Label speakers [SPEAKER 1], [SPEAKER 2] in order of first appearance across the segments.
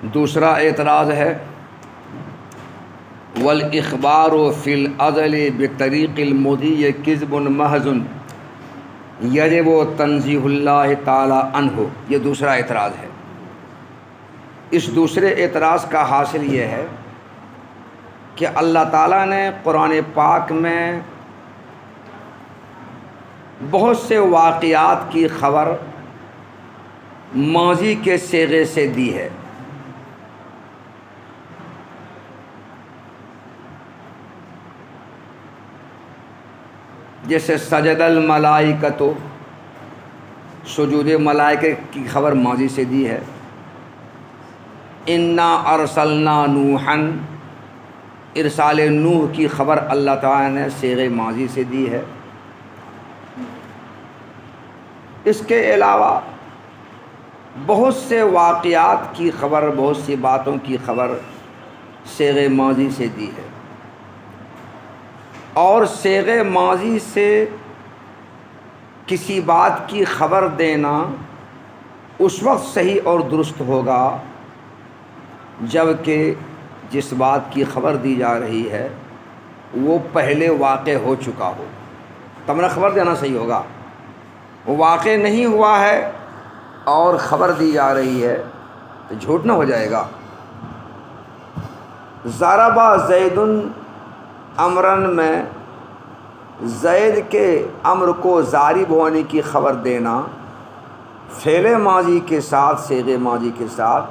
[SPEAKER 1] دوسرا اعتراض ہے والاخبار فی الازل بطریق المضی کذب محض یجب تنزیہ اللہ تعالی عنہ. یہ دوسرا اعتراض ہے. اس دوسرے اعتراض کا حاصل یہ ہے کہ اللہ تعالیٰ نے قرآن پاک میں بہت سے واقعات کی خبر ماضی کے صیغے سے دی ہے. جیسے سجد الملائکۃ، سجود ملائکہ کی خبر ماضی سے دی ہے. انا ارسلنا نوحا، ارسال نوح کی خبر اللہ تعالیٰ نے صیغے ماضی سے دی ہے. اس کے علاوہ بہت سے واقعات کی خبر، بہت سی باتوں کی خبر صیغے ماضی سے دی ہے. اور صیغے ماضی سے کسی بات کی خبر دینا اس وقت صحیح اور درست ہوگا جب کہ جس بات کی خبر دی جا رہی ہے وہ پہلے واقع ہو چکا ہو، تب نہ خبر دینا صحیح ہوگا. وہ واقع نہیں ہوا ہے اور خبر دی جا رہی ہے تو جھوٹ نہ ہو جائے گا. ضرب زید امرن میں زید کے امر کو ضارب ہونے کی خبر دینا فعل ماضی کے ساتھ، صیغے ماضی کے ساتھ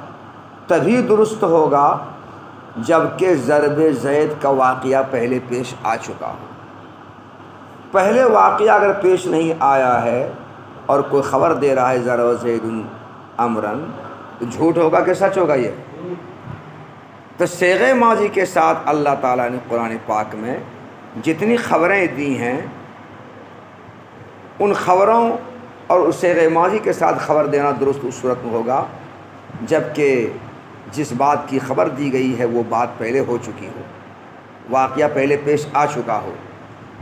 [SPEAKER 1] تبھی درست ہوگا جب کہ ضرب زید کا واقعہ پہلے پیش آ چکا ہو. پہلے واقعہ اگر پیش نہیں آیا ہے اور کوئی خبر دے رہا ہے ضرب زید امرن، تو جھوٹ ہوگا کہ سچ ہوگا؟ یہ تو صیغے ماضی کے ساتھ اللہ تعالیٰ نے قرآن پاک میں جتنی خبریں دی ہیں ان خبروں اور اس صیغے ماضی کے ساتھ خبر دینا درست اس صورت میں ہوگا جب کہ جس بات کی خبر دی گئی ہے وہ بات پہلے ہو چکی ہو، واقعہ پہلے پیش آ چکا ہو،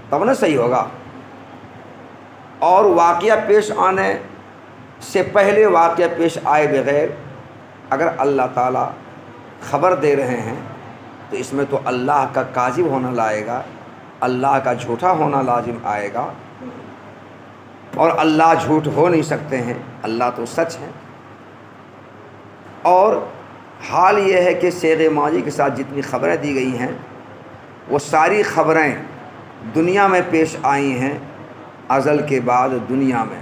[SPEAKER 1] تب نہ صحیح ہوگا. اور واقعہ پیش آنے سے پہلے واقعہ پیش آئے بغیر اگر اللہ تعالیٰ خبر دے رہے ہیں تو اس میں تو اللہ کا کاذب ہونا لائے گا، اللہ کا جھوٹا ہونا لازم آئے گا. اور اللہ جھوٹ ہو نہیں سکتے ہیں، اللہ تو سچ ہے. اور حال یہ ہے کہ صیغے ماضی کے ساتھ جتنی خبریں دی گئی ہیں وہ ساری خبریں دنیا میں پیش آئی ہیں. ازل کے بعد دنیا میں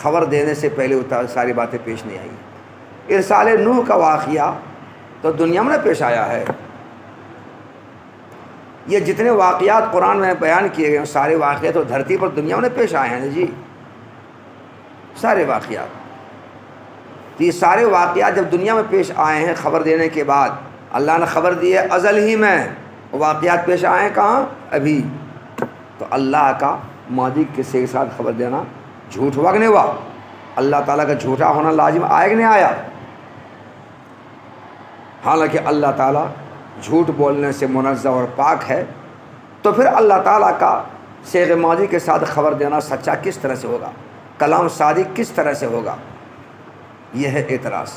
[SPEAKER 1] خبر دینے سے پہلے ساری باتیں پیش نہیں آئیں. ارسال نوح کا واقعہ تو دنیا میں پیش آیا ہے. یہ جتنے واقعات قرآن میں بیان کیے گئے ہیں سارے واقعات تو دھرتی پر دنیا میں پیش آئے ہیں جی، سارے واقعات. تو یہ سارے واقعات جب دنیا میں پیش آئے ہیں خبر دینے کے بعد، اللہ نے خبر دی ہے ازل ہی میں، واقعات پیش آئے ہیں کہاں؟ ابھی. تو اللہ کا ماضی کے ساتھ خبر دینا جھوٹ ہوا کہ نہیں ہوا؟ اللہ تعالیٰ کا جھوٹا ہونا لازم آیا کہ نہیں آیا؟ حالانکہ اللہ تعالیٰ جھوٹ بولنے سے منزہ اور پاک ہے، تو پھر اللہ تعالیٰ کا صیغہ ماضی کے ساتھ خبر دینا سچا کس طرح سے ہوگا؟ کلام صادق کس طرح سے ہوگا؟ یہ ہے اعتراض.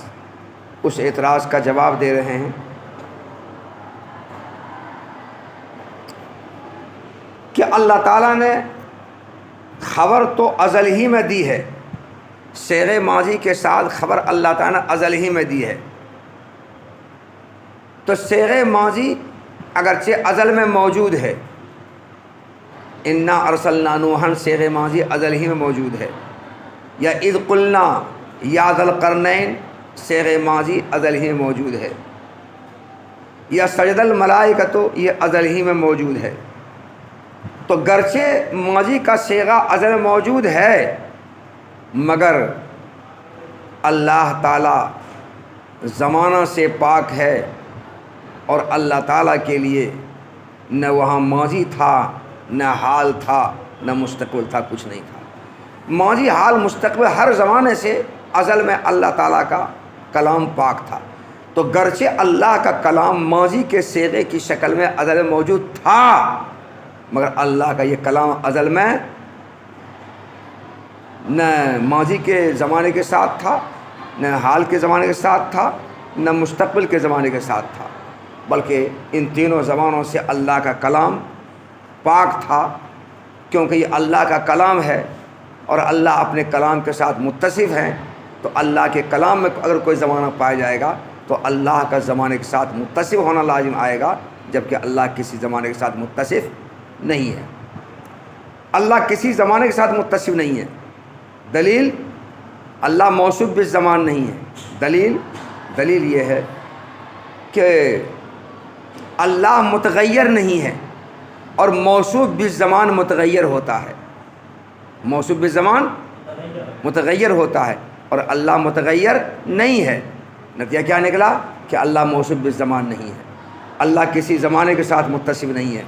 [SPEAKER 1] اس اعتراض کا جواب دے رہے ہیں کہ اللہ تعالیٰ نے خبر تو ازل ہی میں دی ہے، صیغہ ماضی کے ساتھ خبر اللہ تعالیٰ نے ازل ہی میں دی ہے. تو صیغہ ماضی اگرچہ ازل میں موجود ہے، انا ارسلنا نوحا صیغہ ماضی ازل ہی میں موجود ہے، یا اذ قلنا یا ذا القرنین صیغہ ماضی ازل ہی میں موجود ہے، یا سجد الملائکۃ یہ ازل ہی میں موجود ہے. تو گرچہ ماضی کا صیغہ ازل میں موجود ہے مگر اللہ تعالیٰ زمانہ سے پاک ہے اور اللہ تعالیٰ کے لیے نہ وہاں ماضی تھا، نہ حال تھا، نہ مستقبل تھا، کچھ نہیں تھا. ماضی، حال، مستقبل ہر زمانے سے ازل میں اللہ تعالیٰ کا کلام پاک تھا. تو گرچہ اللہ کا کلام ماضی کے صیغے کی شکل میں ازل میں موجود تھا مگر اللہ کا یہ کلام ازل میں نہ ماضی کے زمانے کے ساتھ تھا، نہ حال کے زمانے کے ساتھ تھا، نہ مستقبل کے زمانے کے ساتھ تھا، بلکہ ان تینوں زمانوں سے اللہ کا کلام پاک تھا، کیونکہ یہ اللہ کا کلام ہے اور اللہ اپنے کلام کے ساتھ متصف ہیں۔ تو اللہ کے کلام میں اگر کوئی زمانہ پایا جائے گا تو اللہ کا زمانے کے ساتھ متصف ہونا لازم آئے گا، جبکہ اللہ کسی زمانے کے ساتھ متصف نہیں ہے۔ اللہ کسی زمانے کے ساتھ متصف نہیں ہے۔ دلیل، اللہ موصوف بالزمان نہیں ہے۔ دلیل یہ ہے کہ اللہ متغیر نہیں ہے، اور موصوف بالزمان متغیر ہوتا ہے۔ موصوف بالزمان متغیر ہوتا ہے اور اللہ متغیر نہیں ہے۔ نتیجہ کیا نکلا کہ اللہ موصوف بالزمان نہیں ہے۔ اللہ کسی زمانے کے ساتھ متصف نہیں ہے،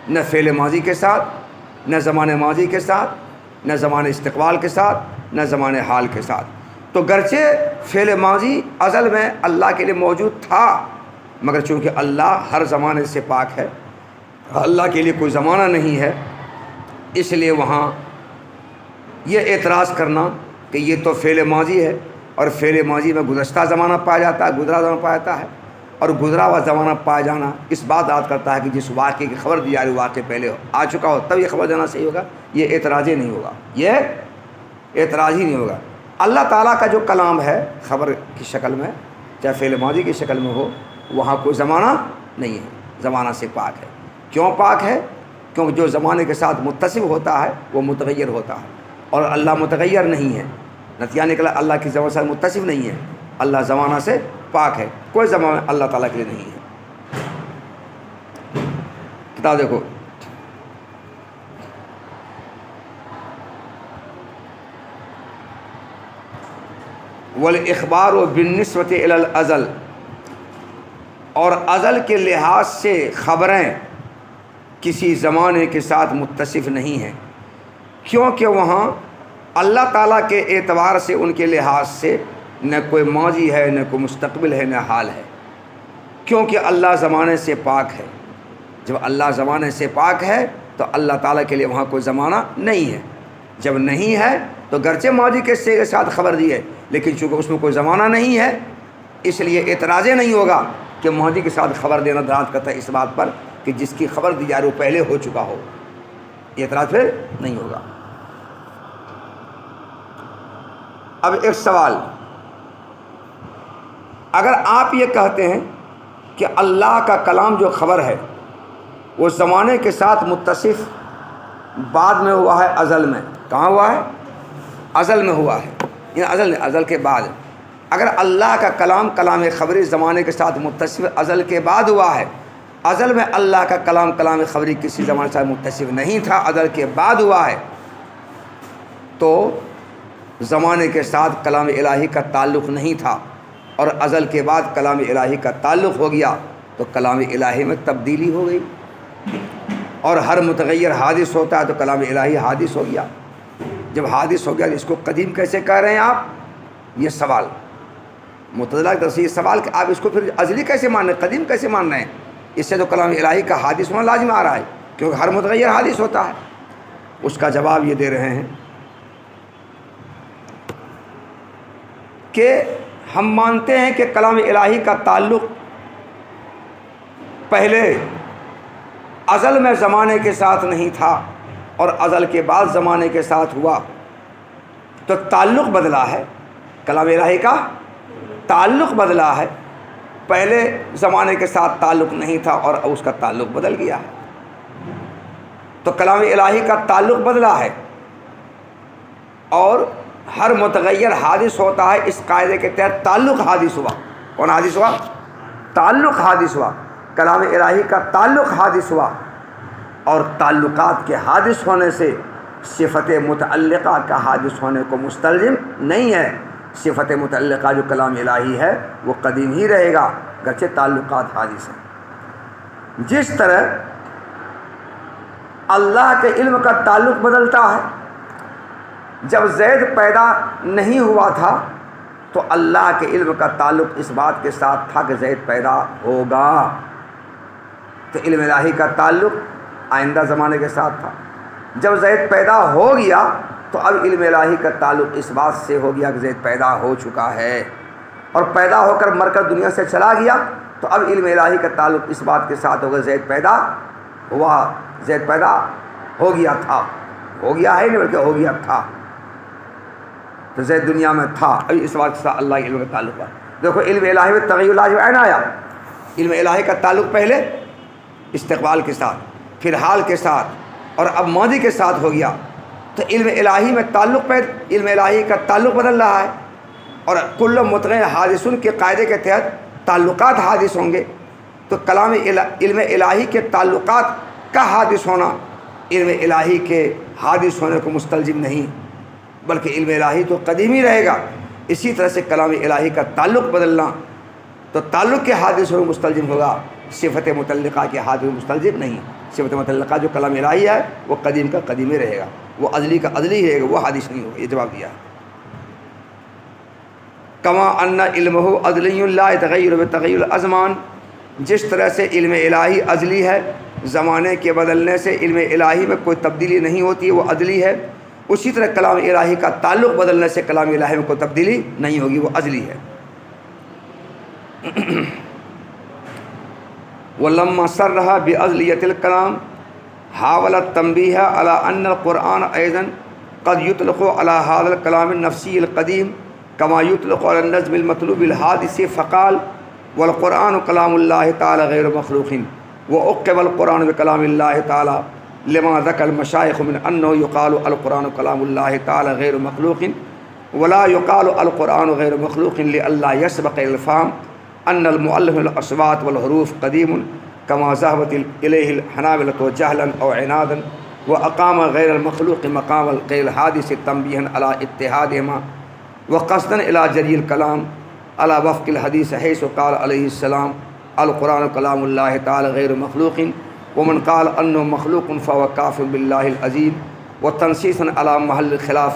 [SPEAKER 1] نہ فعل ماضی کے ساتھ، نہ زمان ماضی کے ساتھ، نہ زمان استقبال کے ساتھ، نہ زمان حال کے ساتھ۔ تو گرچہ فعل ماضی ازل میں اللہ کے لیے موجود تھا، مگر چونکہ اللہ ہر زمانے سے پاک ہے، اللہ کے لیے کوئی زمانہ نہیں ہے، اس لیے وہاں یہ اعتراض کرنا کہ یہ تو فعل ماضی ہے اور فعل ماضی میں گزشتہ زمانہ پایا جاتا ہے، گزرا زمانہ پایا جاتا ہے، اور گزرا ہوا زمانہ پایا جانا اس بات یاد کرتا ہے کہ جس واقعے کی خبر دی جا رہی واقعے پہلے آ چکا ہو تب یہ خبر دینا صحیح ہوگا، یہ اعتراض ہی نہیں ہوگا، یہ اعتراض ہی نہیں ہوگا۔ اللہ تعالیٰ کا جو کلام ہے خبر کی شکل میں چاہے فعل ماضی کی شکل میں ہو، وہاں کوئی زمانہ نہیں ہے، زمانہ سے پاک ہے۔ کیوں پاک ہے؟ کیونکہ جو زمانے کے ساتھ متصف ہوتا ہے وہ متغیر ہوتا ہے، اور اللہ متغیر نہیں ہے۔ نتیجہ نکلا اللہ کی زمانہ سے متصف نہیں ہے، اللہ زمانہ سے پاک ہے، کوئی زمانہ اللہ تعالیٰ کے لیے نہیں ہے۔ کتاب دیکھو، وَالْإِخْبَارُ بِالنِّسْبَةِ إِلَى الْأَزَلِ، اور ازل کے لحاظ سے خبریں کسی زمانے کے ساتھ متصف نہیں ہیں، کیونکہ وہاں اللہ تعالیٰ کے اعتبار سے ان کے لحاظ سے نہ کوئی ماضی ہے، نہ کوئی مستقبل ہے، نہ حال ہے، کیونکہ اللہ زمانے سے پاک ہے۔ جب اللہ زمانے سے پاک ہے تو اللہ تعالیٰ کے لیے وہاں کوئی زمانہ نہیں ہے۔ جب نہیں ہے تو گرچہ ماضی کے سے ساتھ خبر دی ہے، لیکن چونکہ اس میں کوئی زمانہ نہیں ہے، اس لیے اعتراض نہیں ہوگا کہ ماضی کے ساتھ خبر دینا دلالت کرتا ہے اس بات پر کہ جس کی خبر دی جا رہی وہ پہلے ہو چکا ہو، اعتراض پھر نہیں ہوگا۔ اب ایک سوال، اگر آپ یہ کہتے ہیں کہ اللہ کا کلام جو خبر ہے وہ زمانے کے ساتھ متصف بعد میں ہوا ہے، ازل میں، کہاں ہوا ہے؟ ازل میں ہوا ہے، یعنی ازل کے بعد۔ اگر اللہ کا کلام کلام خبری زمانے کے ساتھ متصف ازل کے بعد ہوا ہے، ازل میں اللہ کا کلام کلام خبری کسی زمانے سے متصف نہیں تھا، ازل کے بعد ہوا ہے، تو زمانے کے ساتھ کلام الہی کا تعلق نہیں تھا، اور ازل کے بعد کلام الہی کا تعلق ہو گیا تو کلام الہی میں تبدیلی ہو گئی، اور ہر متغیر حادث ہوتا ہے تو کلام الہی حادث ہو گیا۔ جب حادث ہو گیا اس کو قدیم کیسے کہہ رہے ہیں آپ؟ یہ سوال معتزلہ کی طرف سے یہ سوال کہ آپ اس کو پھر ازلی کیسے مان رہے ہیں، قدیم کیسے مان رہے ہیں؟ اس سے تو کلام الہی کا حادث ہونا لازم آ رہا ہے، کیونکہ ہر متغیر حادث ہوتا ہے۔ اس کا جواب یہ دے رہے ہیں کہ ہم مانتے ہیں کہ کلام الہی کا تعلق پہلے ازل میں زمانے کے ساتھ نہیں تھا اور ازل کے بعد زمانے کے ساتھ ہوا، تو تعلق بدلا ہے، کلام الہی کا تعلق بدلا ہے، پہلے زمانے کے ساتھ تعلق نہیں تھا اور اس کا تعلق بدل گیا ہے، تو کلام الہی کا تعلق بدلا ہے، اور ہر متغیر حادث ہوتا ہے، اس قاعدے کے تحت تعلق حادث ہوا۔ کون حادث ہوا؟ تعلق حادث ہوا، کلام الہی کا تعلق حادث ہوا، اور تعلقات کے حادث ہونے سے صفت متعلقہ کا حادث ہونے کو مستلزم نہیں ہے۔ صفت متعلقہ جو کلام الہی ہے وہ قدیم ہی رہے گا، گرچہ تعلقات حادث ہیں۔ جس طرح اللہ کے علم کا تعلق بدلتا ہے، جب زید پیدا نہیں ہوا تھا تو اللہ کے علم کا تعلق اس بات کے ساتھ تھا کہ زید پیدا ہوگا، تو علم الہی کا تعلق آئندہ زمانے کے ساتھ تھا۔ جب زید پیدا ہو گیا تو اب علم الہی کا تعلق اس بات سے ہو گیا کہ زید پیدا ہو چکا ہے، اور پیدا ہو کر مر کر دنیا سے چلا گیا، تو اب علم الہی کا تعلق اس بات کے ساتھ ہوگا زید پیدا ہوا، زید پیدا ہو گیا تھا، ہو گیا ہے نہیں بلکہ ہو گیا تھا، تو زید دنیا میں تھا، ابھی اس بات کے ساتھ اللہ کے علم کا تعلق ہے۔ دیکھو علم الہی میں تغیر اللہ عین آیا، علم الہی کا تعلق پہلے استقبال کے ساتھ، پھر حال کے ساتھ، اور اب ماضی کے ساتھ ہو گیا، تو علم الہی میں تعلق علم الہی کا تعلق بدل رہا ہے، اور کل متغیر حادثن کے قاعدے کے تحت تعلقات حادث ہوں گے، تو کلام علم الہی کے تعلقات کا حادث ہونا علم الہی کے حادث ہونے کو مستلزم نہیں، بلکہ علم الہی تو قدیم ہی رہے گا۔ اسی طرح سے کلام الہی کا تعلق بدلنا تو تعلق کے حادث ہونے مستلزم ہوگا، صفت متعلقہ کے حادث میں مستلزم نہیں۔ صفت متعلقہ جو کلام الہی ہے وہ قدیم کا قدیم ہی رہے گا، وہ ازلی کا ازلی رہے گا، وہ حادث نہیں ہوگا۔ یہ جواب دیا ہے۔ کما ان علمہ ازلی لا یتغیر بتغیر الازمان، جس طرح سے علم الہی ازلی ہے، زمانے کے بدلنے سے علم الہی میں کوئی تبدیلی نہیں ہوتی، وہ ازلی ہے، اسی طرح کلام الہی کا تعلق بدلنے سے کلام الہی میں کوئی تبدیلی نہیں ہوگی، وہ ازلی ہے۔ ولما صرح بازلیۃ الکلام حاول التنبیہ علی ان القرآن ایضا قد یطلق علی هذا الکلام النفسی القدیم کما یطلق علی النظم المطلوب الحادث، فقال والقرآن کلام اللہ تعالی غیر مخلوق، وعقب القرآن بکلام اللہ تعالی لما ذکر المشائخ من انه یقال القرآن کلام اللہ تعالی غیر مخلوق ولا یقال القرآن غیر مخلوق لئلا یسبق الفهم ان المؤلف الاصوات والحروف قدیم کما ذهبت الیہ الحنابلۃ جہلا او عنادا، واقام غیر المخلوق مقام غیر الحادث تنبیہا علی اتحادهما وقصدا الى جری الکلام علی وفق الحدیث حیث قال علیہ السلام القرآن کلام اللہ تعالی غیر مخلوق، ومن قال انه مخلوق فهو کافر باللہ العظیم، وتنصیصا علی محل الخلاف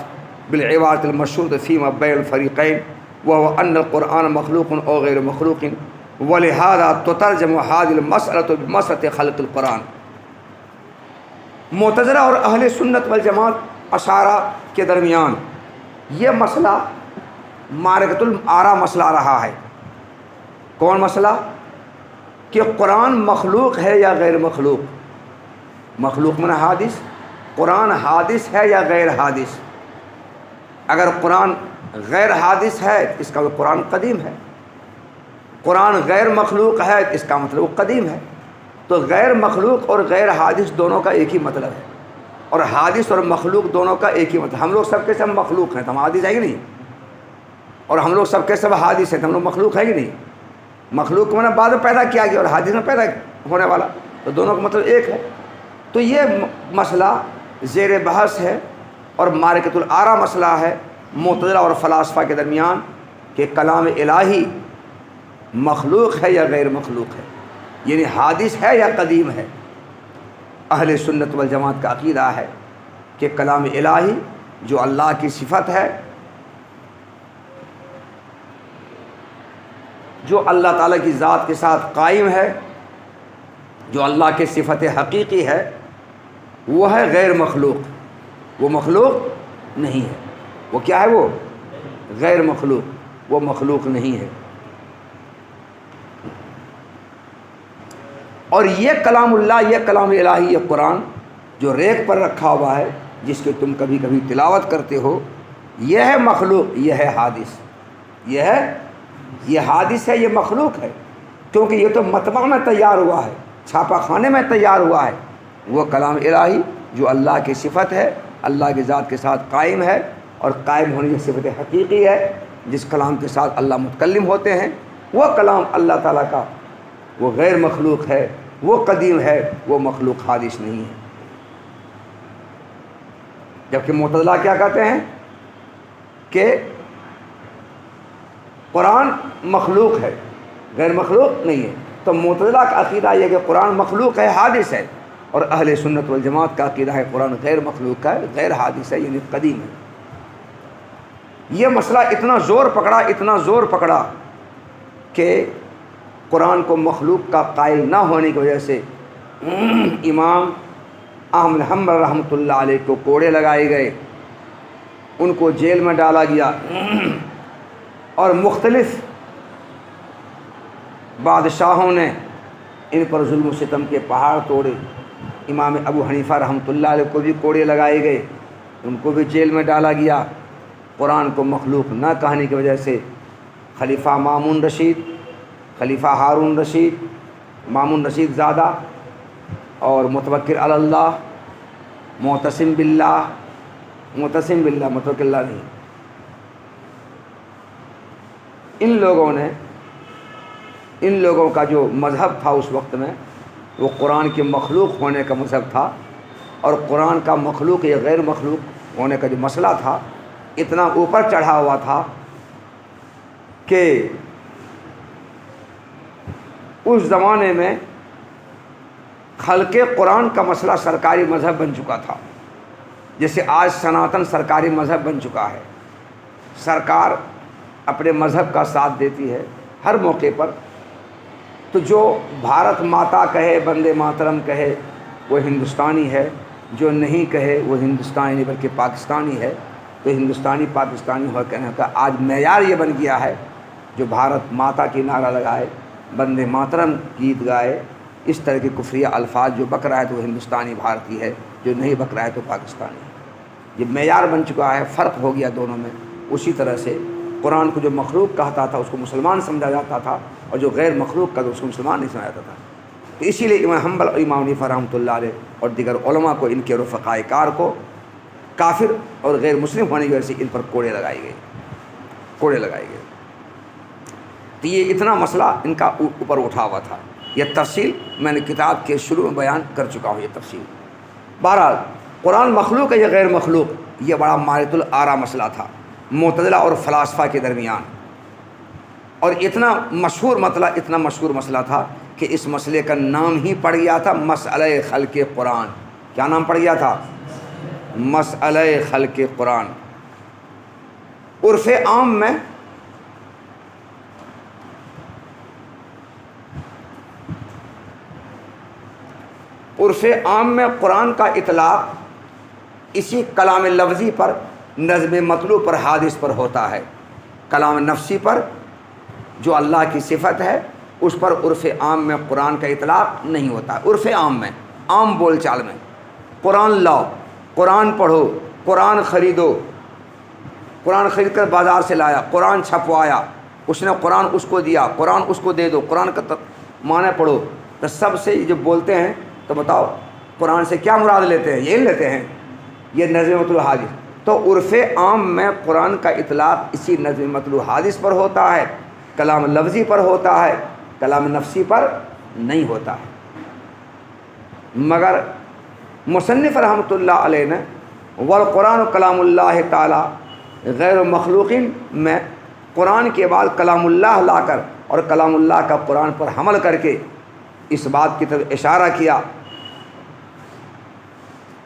[SPEAKER 1] بالعبارة المشهورة فيما بين الفريقين وهو ان القرآن مخلوق او غیر مخلوق، ولہذا تترجم هذه المسألة بمسألة خلق القرآن۔ معتزلہ اور اہل سنت والجماعت اشاعرہ کے درمیان یہ مسئلہ معرکۃ الآراء مسئلہ رہا ہے۔ کون مسئلہ؟ کہ قرآن مخلوق ہے یا غیر مخلوق؟ مخلوق من حادث، قرآن حادث ہے یا غیر حادث؟ اگر قرآن غیر حادث ہے اس کا مطلب قرآن قدیم ہے، قرآن غیر مخلوق ہے اس کا مطلب وہ قدیم ہے۔ تو غیر مخلوق اور غیر حادث دونوں کا ایک ہی مطلب ہے، اور حادث اور مخلوق دونوں کا ایک ہی مطلب۔ ہم لوگ سب کے سب مخلوق ہیں تو ہم حادث ہے کہ نہیں، اور ہم لوگ سب کے سب حادث ہیں تو ہم لوگ مخلوق ہے کہ نہیں۔ مخلوق کو میں نے بعد میں پیدا کیا گیا اور حادث میں پیدا ہونے والا، تو دونوں کا مطلب ایک ہے۔ تو یہ مسئلہ زیر بحث ہے اور معرکۃ الآراء مسئلہ ہے معتزلہ اور فلاسفہ کے درمیان کہ کلام الہی مخلوق ہے یا غیر مخلوق ہے، یعنی حادث ہے یا قدیم ہے۔ اہل سنت والجماعت کا عقیدہ ہے کہ کلام الہی جو اللہ کی صفت ہے، جو اللہ تعالیٰ کی ذات کے ساتھ قائم ہے، جو اللہ کے صفت حقیقی ہے، وہ ہے غیر مخلوق، وہ مخلوق نہیں ہے۔ وہ کیا ہے؟ وہ غیر مخلوق، وہ مخلوق نہیں ہے۔ اور یہ کلام اللہ، یہ کلام الہی، یہ قرآن جو ریک پر رکھا ہوا ہے، جس کے تم کبھی کبھی تلاوت کرتے ہو، یہ ہے مخلوق، یہ ہے حادث، یہ حادث ہے، یہ مخلوق ہے، کیونکہ یہ تو مطبع میں تیار ہوا ہے، چھاپا خانے میں تیار ہوا ہے۔ وہ کلام الہی جو اللہ کی صفت ہے، اللہ کی ذات کے ساتھ قائم ہے، اور قائم ہونے کی صفت حقیقی ہے، جس کلام کے ساتھ اللہ متکلم ہوتے ہیں، وہ کلام اللہ تعالیٰ کا وہ غیر مخلوق ہے، وہ قدیم ہے، وہ مخلوق حادث نہیں ہے۔ جبکہ معتزلہ کیا کہتے ہیں کہ قرآن مخلوق ہے، غیر مخلوق نہیں ہے۔ تو معتزلہ کا عقیدہ یہ کہ قرآن مخلوق ہے، حادث ہے، اور اہل سنت والجماعت کا عقیدہ ہے قرآن غیر مخلوق ہے، غیر حادث ہے، یعنی قدیم ہے۔ یہ مسئلہ اتنا زور پکڑا کہ قرآن کو مخلوق کا قائل نہ ہونے کی وجہ سے امام احمد حنبل رحمۃ اللہ علیہ کو کوڑے لگائے گئے، ان کو جیل میں ڈالا گیا، اور مختلف بادشاہوں نے ان پر ظلم و ستم کے پہاڑ توڑے. امام ابو حنیفہ رحمۃ اللہ علیہ کو بھی کوڑے لگائے گئے، ان کو بھی جیل میں ڈالا گیا. قرآن کو مخلوق نہ کہنے کی وجہ سے خلیفہ مامون رشید، خلیفہ ہارون رشید، مامون رشید زادہ اور متوکل علی اللہ، معتصم باللہ متوکل اللہ نہیں، ان لوگوں کا جو مذہب تھا اس وقت میں وہ قرآن کے مخلوق ہونے کا مذہب تھا. اور قرآن کا مخلوق یا غیر مخلوق ہونے کا جو مسئلہ تھا اتنا اوپر چڑھا ہوا تھا کہ اس زمانے میں خلق قرآن کا مسئلہ سرکاری مذہب بن چکا تھا، جیسے آج سناتن سرکاری مذہب بن چکا ہے. سرکار اپنے مذہب کا ساتھ دیتی ہے ہر موقع پر. تو جو بھارت ماتا کہے، بندے ماترم کہے وہ ہندوستانی ہے، جو نہیں کہے وہ ہندوستانی نہیں بلکہ پاکستانی ہے. تو ہندوستانی پاکستانی ہو کہنے کا آج معیار یہ بن گیا ہے، جو بھارت ماتا کی نعرہ لگائے، بندے ماترم گیت گائے، اس طرح کے کفریہ الفاظ جو بک رہا ہے تو وہ ہندوستانی بھارتی ہے، جو نہیں بک رہا ہے تو پاکستانی ہے. یہ معیار بن چکا ہے، فرق ہو گیا دونوں میں. اسی طرح سے قرآن کو جو مخلوق کہتا تھا اس کو مسلمان سمجھا جاتا تا، اور جو غیر مخلوق کا تو اس کو مسلمان نہیں سمجھا جاتا تھا. تو اسی لیے امام حنبل اور امام حنیفہ رحمۃ اللہ علیہ اور دیگر علماء کو، ان کے رفقائے کار کو کافر اور غیر مسلم ہونے کی وجہ سے ان پر کوڑے لگائے گئے. تو یہ اتنا مسئلہ ان کا اوپر اٹھا ہوا تھا. یہ تفصیل میں نے کتاب کے شروع میں بیان کر چکا ہوں. یہ تفصیل بہرحال قرآن مخلوق ہے یا غیر مخلوق، یہ بڑا مارت الآرا مسئلہ تھا معتزلہ اور فلاسفہ کے درمیان. اور اتنا مشہور مسئلہ تھا کہ اس مسئلے کا نام ہی پڑ گیا تھا مسئلہ خلق قرآن. کیا نام پڑ گیا تھا؟ مسئلہ خلق قرآن. عرف عام میں قرآن کا اطلاق اسی کلام لفظی پر، نظم مطلوع پر، حادث پر ہوتا ہے. کلام نفسی پر جو اللہ کی صفت ہے اس پر عرف عام میں قرآن کا اطلاق نہیں ہوتا ہے. عرف عام میں، عام بول چال میں قرآن لاؤ، قرآن پڑھو، قرآن خریدو، قرآن خرید کر بازار سے لایا، قرآن چھپوایا، اس نے قرآن اس کو دیا، قرآن اس کو دے دو، قرآن کا معنی پڑھو. تو سب سے جب بولتے ہیں تو بتاؤ قرآن سے کیا مراد لیتے ہیں؟ یہی لیتے ہیں، یہ نظم مطلوع حادث. تو عرف عام میں قرآن کا اطلاق اسی نظم مطلوع حادث پر ہوتا ہے، کلام لفظی پر ہوتا ہے، کلام نفسی پر نہیں ہوتا ہے. مگر مصنف رحمۃ اللہ علیہ نے والقرآن کلام اللہ تعالی غیر مخلوق میں قرآن کے بعد کلام اللہ لا کر اور کلام اللہ کا قرآن پر حمل کر کے اس بات کی طرف اشارہ کیا.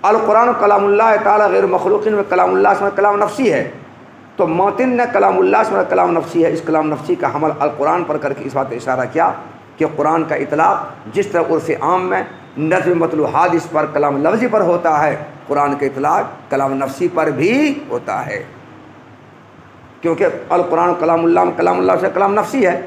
[SPEAKER 1] القرآن کلام اللہ تعالی غیر مخلوق میں کلام اللہ سے کلام نفسی ہے. تو موتن نے کلام اللہ سے کلام نفسی ہے، اس کلام نفسی کا حمل القرآن پر کر کے اس بات اشارہ کیا کہ قرآن کا اطلاق جس طرح عرف عام میں نظم مطلوع حادث پر، کلام لفظی پر ہوتا ہے، قرآن کا اطلاق کلام نفسی پر بھی ہوتا ہے. کیونکہ القرآن کلام اللہ سے کلام نفسی ہے،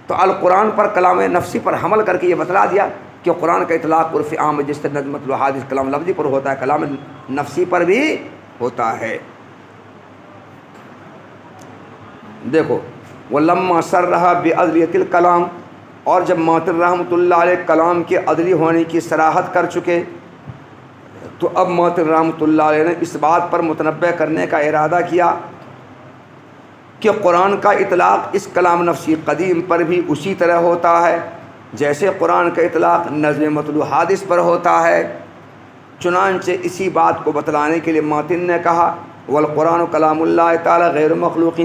[SPEAKER 1] تو القرآن پر کلام نفسی پر حمل کر کے یہ بتلا دیا کہ قرآن کا اطلاق عرف عام میں جس طرح نظم مطلوع حادث کلام لفظی پر ہوتا ہے، کلام نفسی پر بھی ہوتا ہے. دیکھو وَلَمَّا صَرَّحَ بِعَدْلِيَةِ الْكَلَامِ، اور جب ماتن رحمۃ اللہ علیہ کلام کے عدلی ہونے کی صراحت کر چکے تو اب ماتن رحمۃ اللہ علیہ نے اس بات پر متنبہ کرنے کا ارادہ کیا کہ قرآن کا اطلاق اس کلام نفسی قدیم پر بھی اسی طرح ہوتا ہے جیسے قرآن کا اطلاق نظم مطلوع حادث پر ہوتا ہے. چنانچہ اسی بات کو بتلانے کے لیے ماتن نے کہا والقرآن کلام اللہ تعالی غیر مخلوق،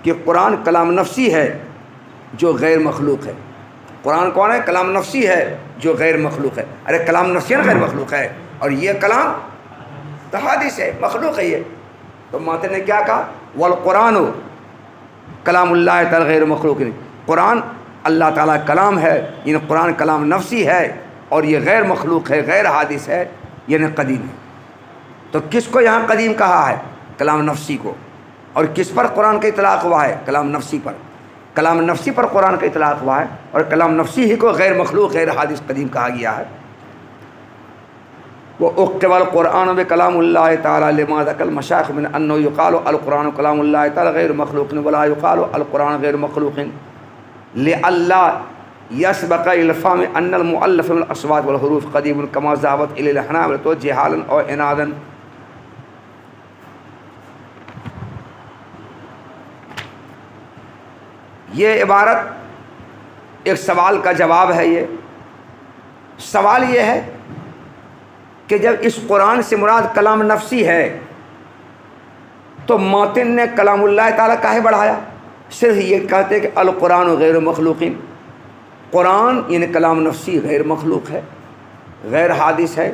[SPEAKER 1] کہ قرآن کلام نفسی ہے جو غیر مخلوق ہے. قرآن کون ہے؟ کلام نفسی ہے جو غیر مخلوق ہے. ارے کلام نفسی ہے غیر مخلوق ہے، اور یہ کلام تو حادث ہے، مخلوق ہے یہ. تو ماتن نے کیا کہا؟ والقرآن کلام اللہ تعالی غیر مخلوق. قرآن اللہ تعالیٰ کلام ہے، یعنی قرآن کلام نفسی ہے اور یہ غیر مخلوق ہے، غیر حادث ہے، یعنی قدیم ہے. تو کس کو یہاں قدیم کہا ہے؟ کلام نفسی کو. اور کس پر قرآن کا اطلاق ہوا ہے؟ کلام نفسی پر. کلام نفسی پر قرآن کا اطلاق ہوا ہے، اور کلام نفسی ہی کو غیر مخلوق غیر حادث قدیم کہا گیا ہے۔ وأُقِّبَ القرآن بکلام اللہ تعالیٰ لما ذکر المشائخ من انہ یقال القرآن کلام اللہ تعالیٰ غیر مخلوق ولا یقال القرآن غیر مخلوق لئلا یسبق الفام ان المؤلف من الاصوات والحروف قدیم کما ذهبت الی الحنابلۃ جہالا او عنادا۔ یہ عبارت ایک سوال کا جواب ہے۔ یہ سوال یہ ہے کہ جب اس قرآن سے مراد کلام نفسی ہے تو ماتن نے کلام اللہ تعالیٰ کاہے بڑھایا؟ صرف یہ کہتے کہ القرآن غیر مخلوق، قرآن یعنی کلام نفسی غیر مخلوق ہے، غیر حادث ہے،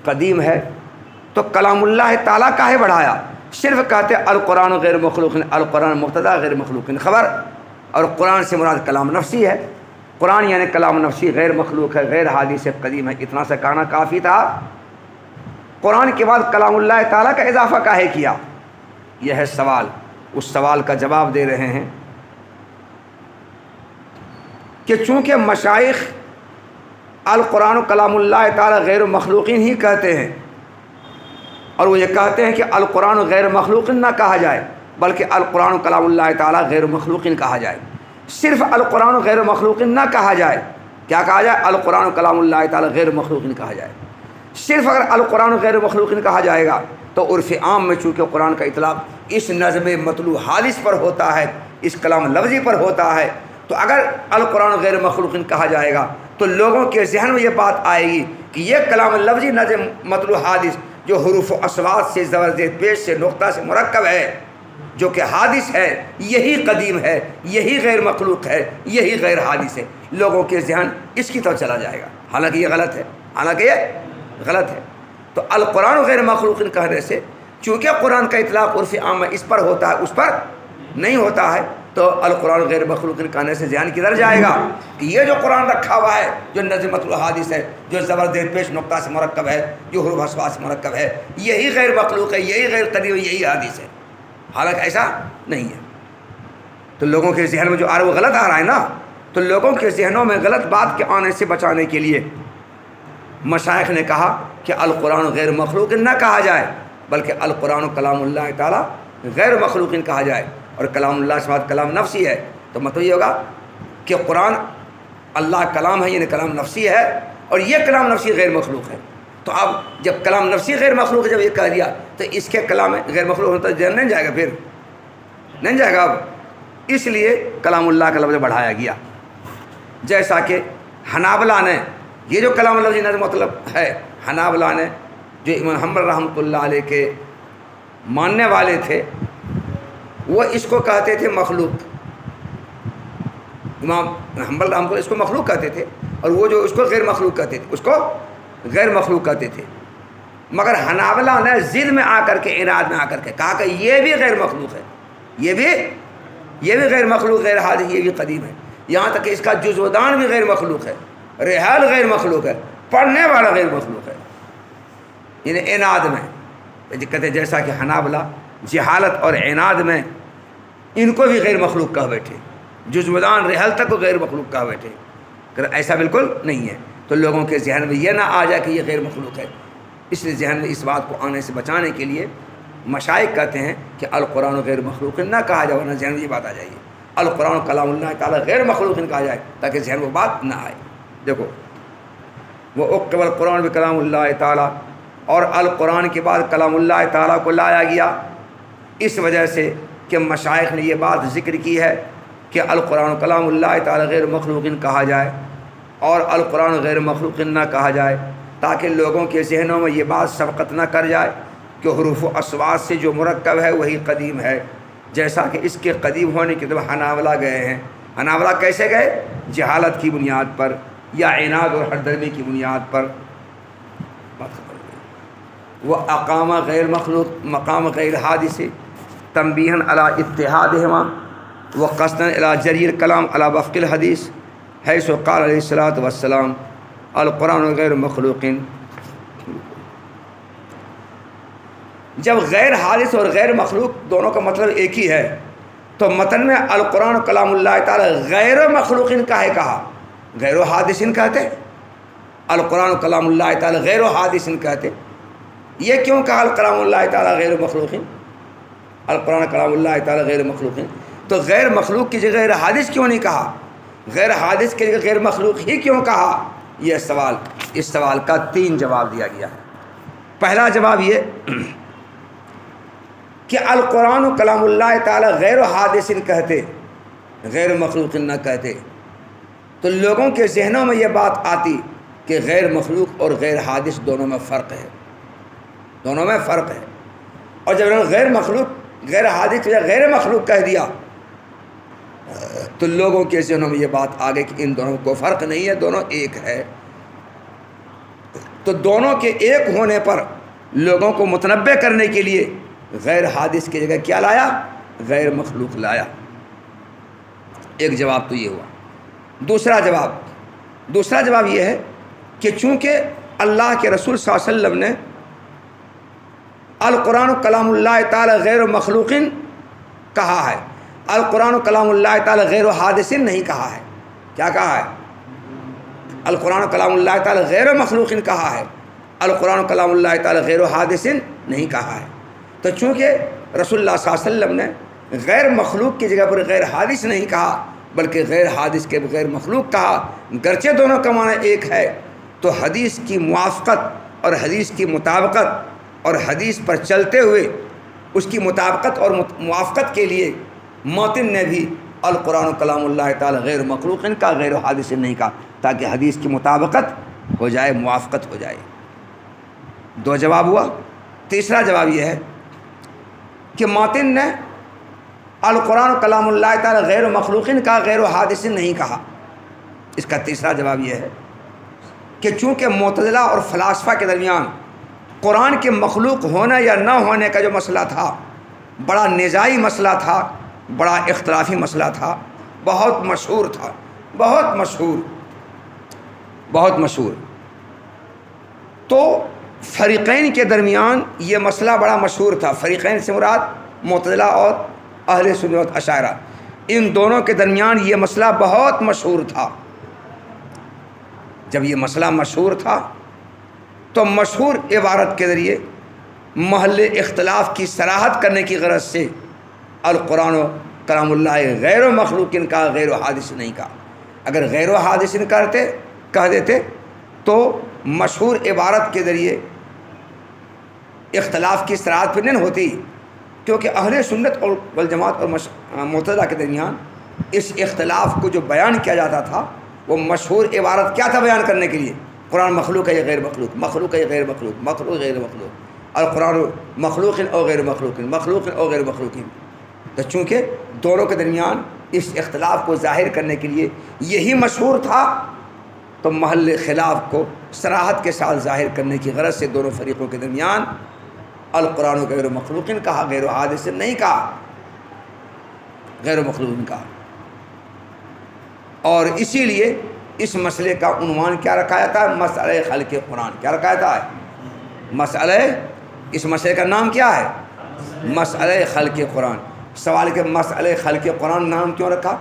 [SPEAKER 1] قدیم ہے، تو کلام اللہ تعالیٰ کاہے بڑھایا؟ صرف کہتے القرآن غیر مخلوق، القرآن مبتدا غیر مخلوق خبر، اور قرآن سے مراد کلام نفسی ہے۔ قرآن یعنی کلام نفسی غیر مخلوق ہے، غیر حادث ہے، قدیم ہے، اتنا سا کہنا کافی تھا۔ قرآن کے بعد کلام اللہ تعالیٰ کا اضافہ کاہے کیا؟ یہ ہے سوال۔ اس سوال کا جواب دے رہے ہیں کہ چونکہ مشائخ القرآن کلام اللہ تعالیٰ غیر مخلوقین ہی کہتے ہیں، اور وہ یہ کہتے ہیں کہ القرآن غیر مخلوقین نہ کہا جائے بلکہ القرآن کلام اللہ تعالیٰ غیر مخلوقین کہا جائے۔ صرف القرآن غیر مخلوقین نہ کہا جائے، کیا کہا جائے؟ القرآن کلام اللہ تعالیٰ غیر مخلوقین کہا جائے۔ صرف اگر القرآن غیر مخلوقین کہا جائے گا تو عرف عام میں چونکہ قرآن کا اطلاق اس نظم مطلوع حادث پر ہوتا ہے، اس کلام لفظی پر ہوتا ہے، تو اگر القرآن غیر مخلوقین کہا جائے گا تو لوگوں کے ذہن میں یہ بات آئے گی کہ یہ کلام لفظی نظم مطلوع حادث جو حروف و اصوات سے، زبر زید پیش سے، نقطہ سے مرکب ہے، جو کہ حادث ہے، یہی قدیم ہے، یہی غیر مخلوق ہے، یہی غیر حادث ہے۔ لوگوں کے ذہن اس کی طرف چلا جائے گا، حالانکہ یہ غلط ہے، حالانکہ یہ غلط ہے۔ تو القرآن غیر مخلوق کہنے سے چونکہ قرآن کا اطلاق عرف عام اس پر ہوتا ہے، اس پر نہیں ہوتا ہے، تو القرآن غیر مخلوق کہنے سے ذہن کدھر جائے گا کہ یہ جو قرآن رکھا ہوا ہے، جو نظم مطلوع حادث ہے، جو زبر زیر پیش نقطہ سے مرکب ہے، جو حروف اصوات سے مرکب ہے، یہی غیر مخلوق ہے، یہی غیر قدیم ہے، یہی حادث ہے، حالانکہ ایسا نہیں ہے۔ تو لوگوں کے ذہن میں جو آ رہا ہے وہ غلط آ رہا ہے نا، تو لوگوں کے ذہنوں میں غلط بات کے آنے سے بچانے کے لیے مشائخ نے کہا کہ القرآن غیر مخلوق نہ کہا جائے بلکہ القرآن کلام اللہ تعالیٰ غیر مخلوق کہا جائے، اور کلام اللہ سے مراد کلام نفسی ہے، تو مطلب یہ ہوگا کہ قرآن اللہ کلام ہے، یعنی کلام نفسی ہے، اور یہ کلام نفسی غیر مخلوق ہے۔ تو اب جب کلام نفسی غیر مخلوق ہے، جب یہ کہہ دیا تو اس کے کلام غیر مخلوق ہوتا ہے، نہیں جائے گا، پھر نہیں جائے گا اب، اس لیے کلام اللہ کا لفظ بڑھایا گیا۔ جیسا کہ حنابلہ نے یہ جو کلام لفظی نظم مطلب ہے، حنابلہ نے جو امام حنبل رحمۃ اللہ علیہ کے ماننے والے تھے، وہ اس کو کہتے تھے مخلوق، امام حنبل رحمۃ اللہ اس کو مخلوق کہتے تھے، اور وہ جو اس کو غیر مخلوق کہتے تھے اس کو غیر مخلوق کہتے تھے۔ مگر حنابلہ نے ضد میں آ کر کے، عناد میں آ کر کے کہا کہ یہ بھی غیر مخلوق ہے، یہ بھی غیر مخلوق، غیر حادث، یہ بھی قدیم ہے، یہاں تک کہ اس کا جزودان بھی غیر مخلوق ہے، رحال غیر مخلوق ہے، پڑھنے والا غیر مخلوق ہے، یعنی عناد میں کہتے ہیں۔ جیسا کہ حنابلہ جہالت اور عناد میں ان کو بھی غیر مخلوق کہہ بیٹھے، جزودان رحل تک کو غیر مخلوق کہہ بیٹھے، کہ ایسا بالکل نہیں ہے۔ تو لوگوں کے ذہن میں یہ نہ آ جائے کہ یہ غیر مخلوق ہے، اس لیے ذہن میں اس بات کو آنے سے بچانے کے لیے مشائخ کہتے ہیں کہ القرآن غیر مخلوق نہ کہا جائے، ورنہ ذہن میں یہ بات آ جائے گی القرآن کلام اللہ تعالیٰ غیر مخلوق کہا جائے، تاکہ ذہن وہ بات نہ آئے۔ دیکھو، وہ اقبل القرآن بکلام اللہ تعالیٰ، اور القرآن کے بعد کلام اللہ تعالیٰ کو لایا گیا، اس وجہ سے کہ مشائخ نے یہ بات ذکر کی ہے کہ القرآن کلام اللہ تعالیٰ غیر مخلوق کہا جائے اور القرآن غیر مخلوق نہ کہا جائے، تاکہ لوگوں کے ذہنوں میں یہ بات سبقت نہ کر جائے کہ حروف و اصوات سے جو مرکب ہے وہی قدیم ہے۔ جیسا کہ اس کے قدیم ہونے کی طرف حنابلہ گئے ہیں۔ حنابلہ کیسے گئے؟ جہالت کی بنیاد پر یا عناد اور ہردرمی کی بنیاد پر۔ وہ اقامہ غیر مخلوق مقام غیر حادث تنبیہاً علی اتحادہما و قصداً علی جریر کلام علی وفق الحدیث حیث قال علیہ الصلاۃ والسلام القرآن غیر مخلوق۔ جب غیر حادث اور غیر مخلوق دونوں کا مطلب ایک ہی ہے، تو متن میں القرآن کلام اللہ تعالیٰ غیر مخلوق کا ہے کہا، غیر و حادث کہتے، القرآن کلام اللہ تعالیٰ غیر و حادث کہتے. یہ کیوں کہا الکلام اللہ تعالیٰ غیر مخلوق، القرآن کلام اللہ تعالیٰ غیر مخلوق؟ تو غیر مخلوق کی جگہ غیر حادث کیوں نہیں کہا، غیر حادث کی جگہ غیر مخلوق ہی کیوں کہا؟ یہ سوال، اس سوال کا 3 جواب دیا گیا ہے. پہلا جواب یہ کہ القرآن و کلام اللہ تعالیٰ غیر حادث کہتے، غیر مخلوق نہ کہتے، تو لوگوں کے ذہنوں میں یہ بات آتی کہ غیر مخلوق اور غیر حادث دونوں میں فرق ہے، دونوں میں فرق ہے. اور جب انہوں نے غیر مخلوق غیر حادث یا غیر مخلوق کہہ دیا تو لوگوں کے ذہنوں میں یہ بات آ گئی کہ ان دونوں کو فرق نہیں ہے، دونوں ایک ہے. تو دونوں کے ایک ہونے پر لوگوں کو متنبع کرنے کے لیے غیر حادث کی جگہ کیا لایا؟ غیر مخلوق لایا. ایک جواب تو یہ ہوا. دوسرا جواب یہ ہے کہ چونکہ اللہ کے رسول صلی اللہ علیہ وسلم نے القرآن کلام اللہ تعالیٰ غیر مخلوق کہا ہے، القرآن کلام اللہ تعالیٰ غیر حادث نہیں کہا ہے. کیا کہا ہے؟ القرآن کلام اللہ تعالیٰ غیر مخلوق کہا ہے، القرآن کلام اللہ تعالیٰ غیر حادث نہیں کہا ہے. تو چونکہ رسول اللہ صلی اللہ علیہ وسلم نے غیر مخلوق کی جگہ پر غیر حادث نہیں کہا بلکہ غیر حادث کے بغیر مخلوق کہا، گرچہ دونوں کا معنی ایک ہے، تو حدیث کی موافقت اور حدیث کی مطابقت اور حدیث پر چلتے ہوئے اس کی مطابقت اور موافقت کے لیے متن نے بھی القرآن کلام اللہ تعالیٰ غیر مخلوق کا غیر حادث نہیں کہا، تاکہ حدیث کی مطابقت ہو جائے، موافقت ہو جائے. 2 جواب ہوا. تیسرا جواب یہ ہے کہ متن نے القرآن کلام اللہ تعالیٰ غیر مخلوق کا غیر حادث نہیں کہا. اس کا تیسرا جواب یہ ہے کہ چونکہ معتزلہ اور فلاسفہ کے درمیان قرآن کے مخلوق ہونے یا نہ ہونے کا جو مسئلہ تھا بڑا نزاعی مسئلہ تھا، بڑا اختلافی مسئلہ تھا، بہت مشہور تھا، بہت مشہور. تو فریقین کے درمیان یہ مسئلہ بڑا مشہور تھا. فریقین سے مراد معتزلہ اور اہل سنت اشاعرہ، ان دونوں کے درمیان یہ مسئلہ بہت مشہور تھا. جب یہ مسئلہ مشہور تھا تو مشہور عبارت کے ذریعے محل اختلاف کی صراحت کرنے کی غرض سے القرآن و کلام اللہ غیر و مخلوق کا غیر و حادث نہیں کہا. اگر غیر و حادث کہہ دیتے تو مشہور عبارت کے ذریعے اختلاف کی صراحت پھر نہیں ہوتی، کیونکہ اہل سنت اور والجماعت اور معتزلہ کے درمیان اس اختلاف کو جو بیان کیا جاتا تھا وہ مشہور عبارت کیا تھا بیان کرنے کے لیے؟ قرآن مخلوق ہے یا غیر مخلوق، مخلوق ہے یا غیر مخلوق، مخلوق غیر مخلوق، القرآن مخلوق اور غیر مخلوق، مخلوق اور غیر مخلوق. تو چونکہ دونوں کے درمیان اس اختلاف کو ظاہر کرنے کے لیے یہی مشہور تھا تو محل خلاف کو صراحت کے ساتھ ظاہر کرنے کی غرض سے دونوں فریقوں کے درمیان القرآن غیر مخلوق کہا، غیر حادث نہیں کہا، غیر مخلوق کہا. اور اسی لیے اس مسئلے کا عنوان کیا رکھا جاتا ہے؟ مسئلہ خلق قرآن. کیا رکھا جاتا ہے؟ اس مسئلے کا نام کیا ہے؟ مسئلہ خلق قرآن. سوال کہ مسئلہ خلق قرآن نام کیوں رکھا؟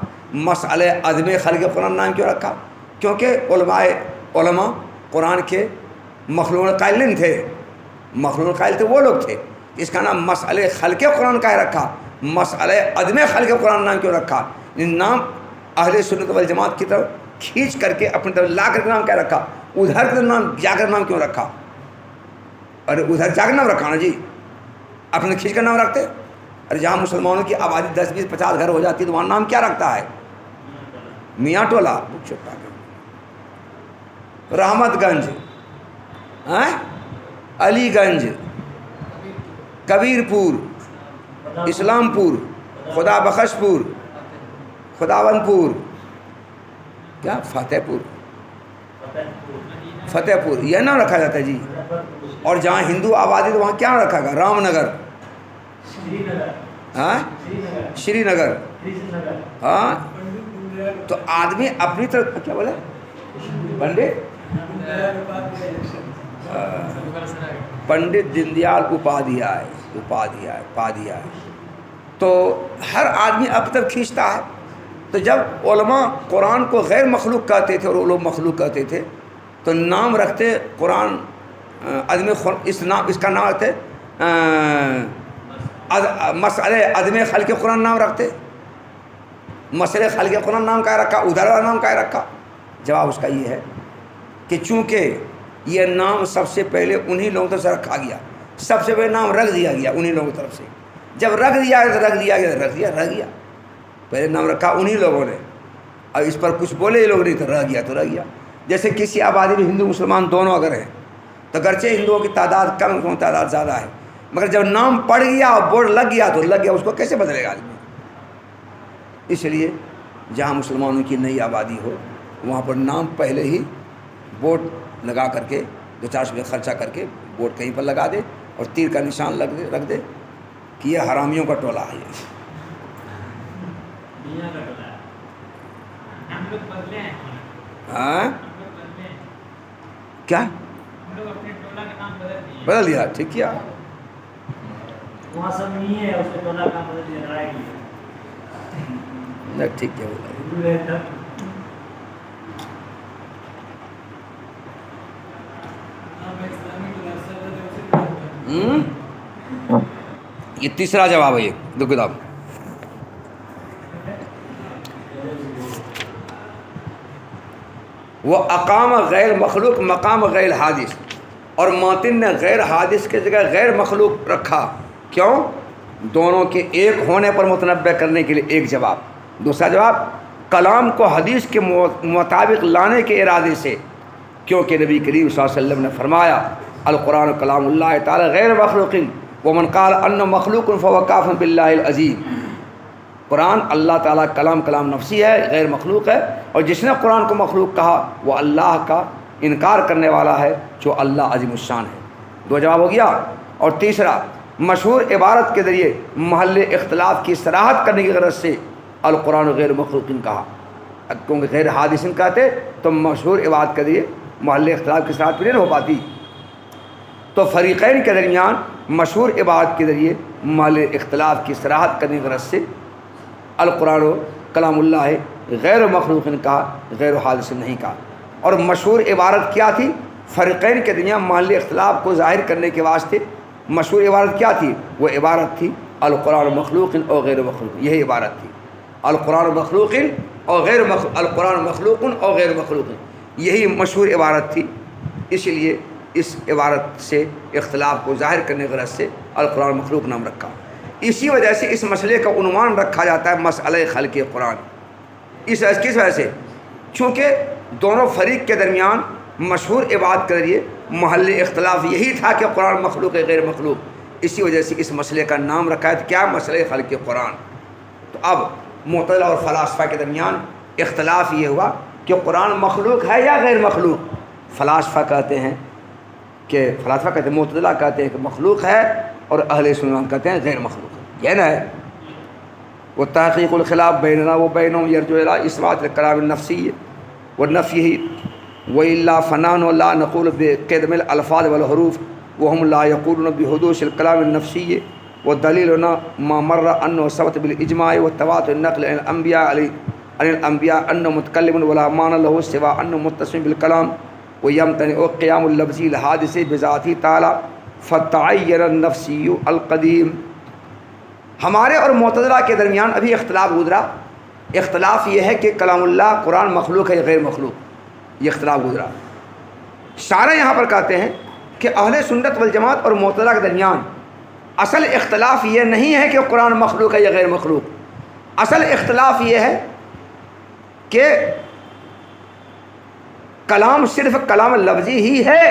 [SPEAKER 1] مسئلہ عدم خلق قرآن نام کیوں رکھا؟ کیونکہ علماء قرآن کے مخلوق قائل نہیں تھے، مخلوق قائل تھے وہ لوگ تھے. اس کا نام مسئلہ خلق قرآن کا رکھا. مسئلہ عدم خلق قرآن نام کیوں رکھا؟ نام اہل سنت والجماعت کی طرف کھینچ کر کے اپنی طرف لا کر کے نام کیا رکھا؟ ادھر کے نام جا کر نام کیوں رکھا؟ ارے ادھر جا کر نام رکھا نا جی، اپنے کھینچ کر نام رکھتے. ارے جہاں مسلمانوں کی آبادی 10 20 50 گھر ہو جاتی ہے تو وہاں نام کیا رکھتا ہے؟ میاں ٹولہ، رحمت گنج، علی گنج، کبیر پور، اسلام پور، خدا بخش پور، خداوند پور، کیا فتح پور، یہ نام رکھا جاتا ہے جی. اور جہاں ہندو آبادی تو وہاں کیا رکھا گا؟ رام نگر، شری نگر. ہاں تو آدمی اپنی طرف کیا بولے؟ پنڈت دین دیال اپادھیائے. تو ہر آدمی اب تک کھینچتا ہے. تو جب علماء قرآن کو غیر مخلوق کہتے تھے اور وہ لوگ مخلوق کہتے تھے تو نام رکھتے قرآن اس کا نام رکھتے مسئلہ عدم خلق قرآن نام رکھتے. مسئلہ خلق قرآن نام کا رکھا, ادھر والا نام کا رکھا. جواب اس کا یہ ہے کہ چونکہ یہ نام سب سے پہلے انہی لوگوں طرف سے رکھا گیا, سب سے پہلے نام رکھ دیا گیا انہی لوگوں کی طرف سے. جب رکھ دیا گیا رہ گیا. پہلے نام رکھا انہی لوگوں نے, اور اس پر کچھ بولے یہ لوگ نہیں تو رہ گیا. جیسے کسی آبادی میں ہندو مسلمان دونوں اگر ہیں تو گرچہ ہندوؤں کی تعداد کم, مسلمانوں کی تعداد زیادہ ہے, مگر جب نام پڑ گیا اور بورڈ لگ گیا تو لگ گیا, اس کو کیسے بدلے گا آدمی. اس لیے جہاں مسلمانوں کی نئی آبادی ہو وہاں پر نام پہلے ہی بورڈ لگا کر کے 2-4 روپے خرچہ کر کے بورڈ کہیں پر لگا دے اور تیر کا نشان رکھ دے کہ یہ حرامیوں کا ٹولہ ہے. ہاں کیا بدل دیا, ٹھیک کیا. ٹھیک کیا بولا. یہ تیسرا جواب ہے. یہ دو کتاب وہ اقام غیر مخلوق مقام غیر حادث, اور ماتن نے غیر حادث کی جگہ غیر مخلوق رکھا. کیوں؟ دونوں کے ایک ہونے پر متنبع کرنے کے لیے ایک جواب. دوسرا جواب کلام کو حدیث کے مطابق لانے کے ارادے سے, کیونکہ نبی کریم صلی اللہ علیہ وسلم نے فرمایا القرآن کلام اللہ تعالی غیر مخلوق ومن قال ان مخلوق فهو کافر باللہ العظیم. قرآن اللہ تعالیٰ کلام نفسی ہے, غیر مخلوق ہے, اور جس نے قرآن کو مخلوق کہا وہ اللہ کا انکار کرنے والا ہے جو اللہ عظیم الشان ہے. 2 جواب ہو گیا. اور تیسرا مشہور عبارت کے ذریعے محل اختلاف کی صراحت کرنے کی غرض سے القرآن غیر مخلوق کہا, کیونکہ غیر حادث کہتے تو مشہور عبارت کے ذریعے محل اختلاف کی صراحت نہیں ہو پاتی. تو فریقین کے درمیان مشہور عبارت کے ذریعے محل اختلاف کی صراحت کرنے کی غرض سے القرآن کلام اللہ غیر مخلوق کہا, غیر حادث نہیں کہا. اور مشہور عبارت کیا تھی؟ فریقین کے درمیان محل اختلاف کو ظاہر کرنے کے واسطے مشہور عبارت کیا تھی؟ وہ عبارت تھی القرآن مخلوق اور غیر مخلوق. یہی عبارت تھی القرآن مخلوق اور غیر مخلوق, القرآن مخلوق اور غیر مخلوق, یہی مشہور عبارت تھی. اس لیے اس عبارت سے اختلاف کو ظاہر کرنے کی غرض سے القرآن مخلوق نام رکھا. اسی وجہ سے اس مسئلے کا عنوان رکھا جاتا ہے مسئلہ خلق قرآن. کس وجہ سے؟ چونکہ دونوں فریق کے درمیان مشہور عبارت کے ذریعے محل اختلاف یہی تھا کہ قرآن مخلوق ہے غیر مخلوق. اسی وجہ سے اس مسئلے کا نام رکھا ہے کیا؟ مسئلہ خلق قرآن. تو اب معتزلہ اور فلاسفہ کے درمیان اختلاف یہ ہوا کہ قرآن مخلوق ہے یا غیر مخلوق. فلاسفہ کہتے ہیں معتزلہ کہتے ہیں کہ مخلوق ہے, اور اہل سنت کہتے ہیں غیر مخلوق ہے. یہ نا ہے وہ تحقیق الخلاف بیننا و بینہم یرجو الی اثبات الکلام النفسی والنفی والا فنان لا نقول بقدم الالفاظ والحروف وهم لا يقولون بحدوث الكلام النفسی ودلیلنا ما مر انه ثبت بالاجماع والتواتر النقل عن الانبیاء انه متکلم ولا معنى له سوى انه متصم بالكلام ويمتنع قيام اللفظ الحادث بذاته تعالى فتعین النفسی القدیم. ہمارے اور معتزلہ کے درمیان ابھی اختلاف گزرا. اختلاف یہ ہے کہ کلام اللہ قرآن مخلوق ہے یا غیر مخلوق, یہ اختلاف گزرا. شارح یہاں پر کہتے ہیں کہ اہل سنت والجماعت اور معتزلہ کے درمیان اصل اختلاف یہ نہیں ہے کہ قرآن مخلوق ہے یا غیر مخلوق. اصل اختلاف یہ ہے کہ کلام صرف کلام لفظی ہی ہے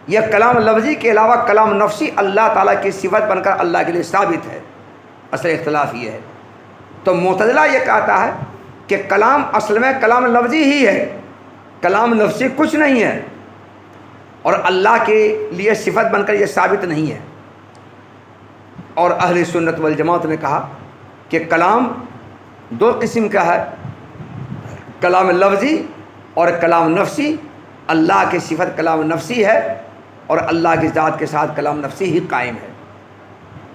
[SPEAKER 1] یا کلام لفظی کے علاوہ کلام نفسی اللہ تعالیٰ کی صفت بن کر اللہ کے لیے ثابت ہے. اصل اختلاف یہ ہے. تو معتزلہ یہ کہتا ہے کہ کلام اصل میں کلام لفظی ہی ہے, کلام نفسی کچھ نہیں ہے, اور اللہ کے لیے صفت بن کر یہ ثابت نہیں ہے. اور اہل سنت والجماعت نے کہا کہ کلام 2 قسم کا ہے, کلام لفظی اور کلام نفسی. اللہ کی صفت کلام نفسی ہے اور اللہ کی ذات کے ساتھ کلام نفسی ہی قائم ہے.